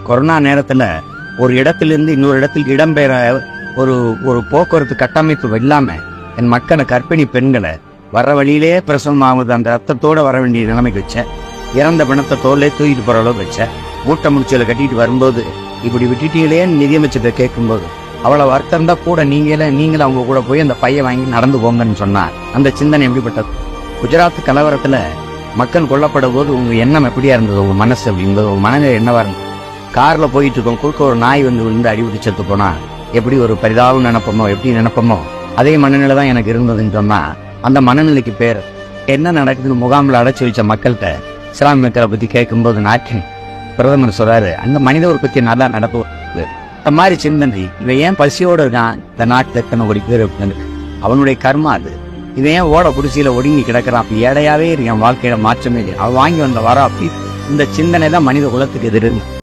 Corona நேரத்துல ஒரு இடத்திலிருந்து இன்னொரு இடத்துக்கு இடம்பெற ஒரு ஒரு போக்குவரத்து கட்டமைப்பு இல்லாம என் மக்களை, கர்ப்பிணி பெண்களை வர வழியிலே பிரசவம் ஆகுது அந்த ரத்தத்தோட வர வேண்டிய நிலைமைக்கு வச்சேன். இறந்த பிணத்தை தோல்லே தூக்கிட்டு போற அளவுக்கு வச்சேன். மூட்டை முடிச்சல கட்டிட்டு வரும்போது இப்படி விட்டுட்டீங்களே நிதியமைச்சத்தை கேட்கும்போது அவ்வளவு வருத்தம் தான் கூட நீங்களும் அவங்க கூட போய் அந்த பைய வாங்கி நடந்து போங்கன்னு சொன்னா அந்த சிந்தனை எப்படிப்பட்டது? குஜராத் கலவரத்துல மக்கள் கொல்லப்படும் போது உங்க எண்ணம் எப்படியா இருந்தது? உங்க மனசு அப்படிங்கிறது உங்க மனநிலை என்னவா இருந்தது? கார்ல போயிட்டு இருக்கோம், குறுக்க ஒரு நாய் விழுந்து அடிபட்டு செத்து போனா எப்படி ஒரு பரிதாபம் நினைப்போமோ, எப்படி நினைப்போமோ அதே மனநிலை தான் எனக்கு இருந்ததுன்னு சொன்னா அந்த மனநிலைக்கு பேர் என்ன நடக்குதுன்னு முகாமில் அடைச்சி வச்ச மக்கள்கிட்ட இஸ்லாமிய மக்களை பத்தி கேட்கும்போது நாட்டின் பிரதமர் சொல்றாரு, அந்த மனித உற்பத்தி நல்லா நடக்கும். இந்த மாதிரி சிந்தனை இவன் ஏன் பசியோடு இருக்கான் இந்த நாட்டில் எத்தனை ஒரு பேர் அவனுடைய கர்மா அது. இவன் ஏன் ஓட குடிசையில ஒடுங்கி கிடக்கிறான், அப்படி ஏடையாவே இருக்கேன், வாழ்க்கையில மாற்றமே இல்லை, அவன் வாங்கி வந்த வரா அப்படி இந்த சிந்தனை தான் மனித குலத்துக்கு எதிர்ப்பு.